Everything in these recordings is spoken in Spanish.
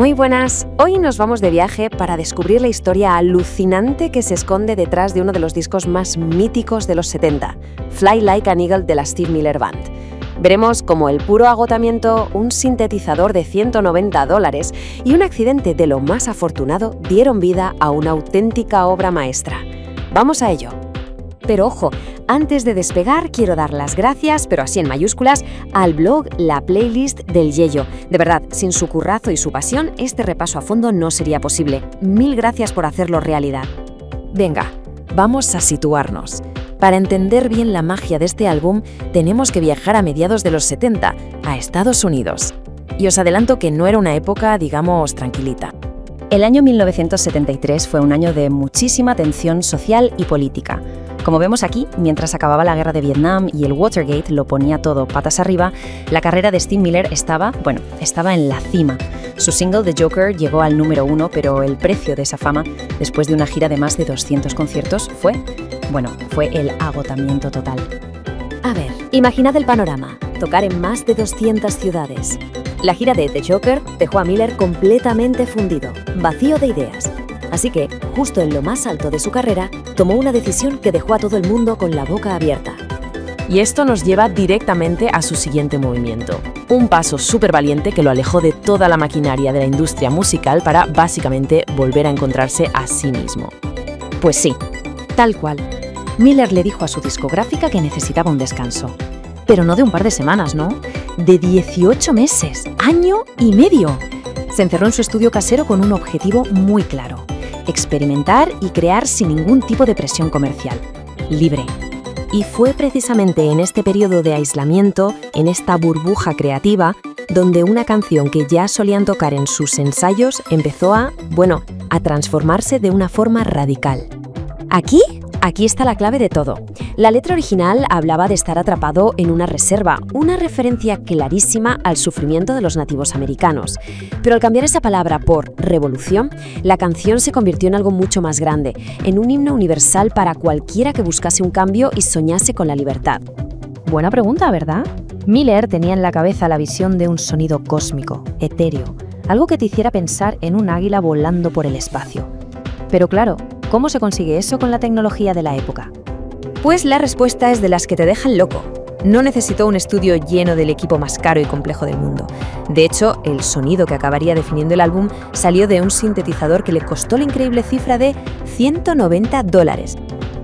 Muy buenas, hoy nos vamos de viaje para descubrir la historia alucinante que se esconde detrás de uno de los discos más míticos de los 70, Fly Like an Eagle de la Steve Miller Band. Veremos cómo el puro agotamiento, un sintetizador de $190 y un accidente de lo más afortunado dieron vida a una auténtica obra maestra. Vamos a ello. Pero ojo, antes de despegar quiero dar las gracias, pero así en mayúsculas, al blog La Playlist del Yello. De verdad, sin su currazo y su pasión, este repaso a fondo no sería posible. Mil gracias por hacerlo realidad. Venga, vamos a situarnos. Para entender bien la magia de este álbum, tenemos que viajar a mediados de los 70, a Estados Unidos. Y os adelanto que no era una época, digamos, tranquilita. El año 1973 fue un año de muchísima tensión social y política. Como vemos aquí, mientras acababa la guerra de Vietnam y el Watergate lo ponía todo patas arriba, la carrera de Steve Miller estaba en la cima. Su single The Joker llegó al número 1, pero el precio de esa fama, después de una gira de más de 200 conciertos, fue el agotamiento total. A ver, imaginad el panorama, tocar en más de 200 ciudades. La gira de The Joker dejó a Miller completamente fundido, vacío de ideas. Así que, justo en lo más alto de su carrera, tomó una decisión que dejó a todo el mundo con la boca abierta. Y esto nos lleva directamente a su siguiente movimiento. Un paso súper valiente que lo alejó de toda la maquinaria de la industria musical para, básicamente, volver a encontrarse a sí mismo. Pues sí, tal cual. Miller le dijo a su discográfica que necesitaba un descanso. Pero no de un par de semanas, ¿no? De 18 meses, año y medio. Se encerró en su estudio casero con un objetivo muy claro: experimentar y crear sin ningún tipo de presión comercial, libre. Y fue precisamente en este periodo de aislamiento, en esta burbuja creativa, donde una canción que ya solían tocar en sus ensayos empezó a transformarse de una forma radical. Aquí está la clave de todo. La letra original hablaba de estar atrapado en una reserva, una referencia clarísima al sufrimiento de los nativos americanos. Pero al cambiar esa palabra por revolución, la canción se convirtió en algo mucho más grande, en un himno universal para cualquiera que buscase un cambio y soñase con la libertad. Buena pregunta, ¿verdad? Miller tenía en la cabeza la visión de un sonido cósmico, etéreo, algo que te hiciera pensar en un águila volando por el espacio. Pero claro, ¿cómo se consigue eso con la tecnología de la época? Pues la respuesta es de las que te dejan loco. No necesitó un estudio lleno del equipo más caro y complejo del mundo. De hecho, el sonido que acabaría definiendo el álbum salió de un sintetizador que le costó la increíble cifra de $190.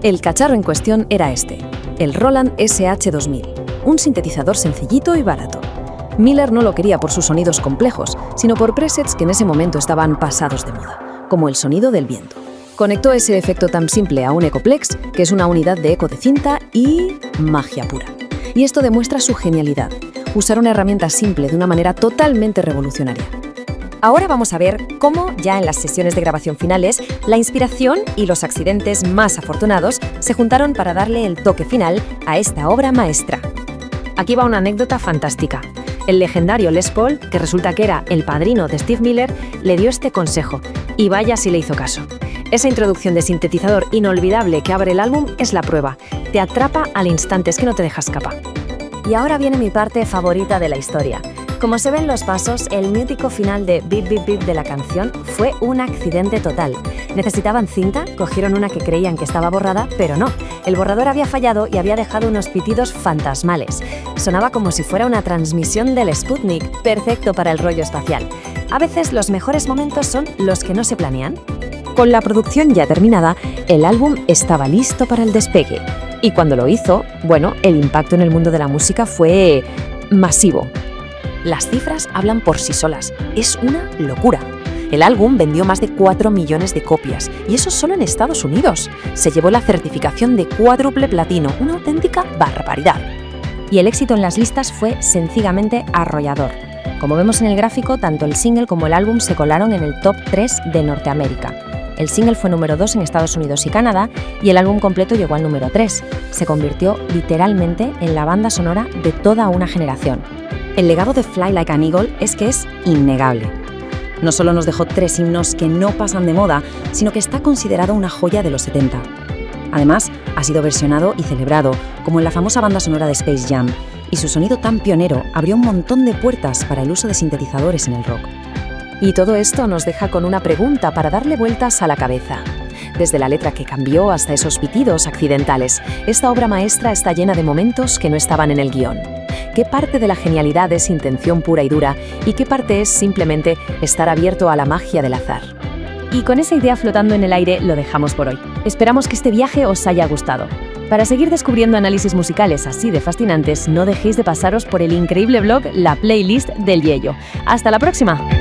El cacharro en cuestión era este, el Roland SH-2000, un sintetizador sencillito y barato. Miller no lo quería por sus sonidos complejos, sino por presets que en ese momento estaban pasados de moda, como el sonido del viento. Conectó ese efecto tan simple a un Ecoplex, que es una unidad de eco de cinta, y magia pura. Y esto demuestra su genialidad, usar una herramienta simple de una manera totalmente revolucionaria. Ahora vamos a ver cómo, ya en las sesiones de grabación finales, la inspiración y los accidentes más afortunados se juntaron para darle el toque final a esta obra maestra. Aquí va una anécdota fantástica. El legendario Les Paul, que resulta que era el padrino de Steve Miller, le dio este consejo, y vaya si le hizo caso. Esa introducción de sintetizador inolvidable que abre el álbum es la prueba. Te atrapa al instante, es que no te deja escapar. Y ahora viene mi parte favorita de la historia. Como se ven los pasos, el mítico final de Beep Beep Beep de la canción fue un accidente total. Necesitaban cinta, cogieron una que creían que estaba borrada, pero no. El borrador había fallado y había dejado unos pitidos fantasmales. Sonaba como si fuera una transmisión del Sputnik, perfecto para el rollo espacial. A veces los mejores momentos son los que no se planean. Con la producción ya terminada, el álbum estaba listo para el despegue. Y cuando lo hizo, el impacto en el mundo de la música fue masivo. Las cifras hablan por sí solas. Es una locura. El álbum vendió más de 4 millones de copias, y eso solo en Estados Unidos. Se llevó la certificación de cuádruple platino, una auténtica barbaridad. Y el éxito en las listas fue sencillamente arrollador. Como vemos en el gráfico, tanto el single como el álbum se colaron en el top 3 de Norteamérica. El single fue número 2 en Estados Unidos y Canadá, y el álbum completo llegó al número 3. Se convirtió literalmente en la banda sonora de toda una generación. El legado de Fly Like an Eagle es innegable. No solo nos dejó 3 himnos que no pasan de moda, sino que está considerado una joya de los 70. Además, ha sido versionado y celebrado, como en la famosa banda sonora de Space Jam, y su sonido tan pionero abrió un montón de puertas para el uso de sintetizadores en el rock. Y todo esto nos deja con una pregunta para darle vueltas a la cabeza. Desde la letra que cambió hasta esos pitidos accidentales, esta obra maestra está llena de momentos que no estaban en el guión. ¿Qué parte de la genialidad es intención pura y dura y qué parte es simplemente estar abierto a la magia del azar? Y con esa idea flotando en el aire lo dejamos por hoy. Esperamos que este viaje os haya gustado. Para seguir descubriendo análisis musicales así de fascinantes, no dejéis de pasaros por el increíble blog La Playlist del Yello. ¡Hasta la próxima!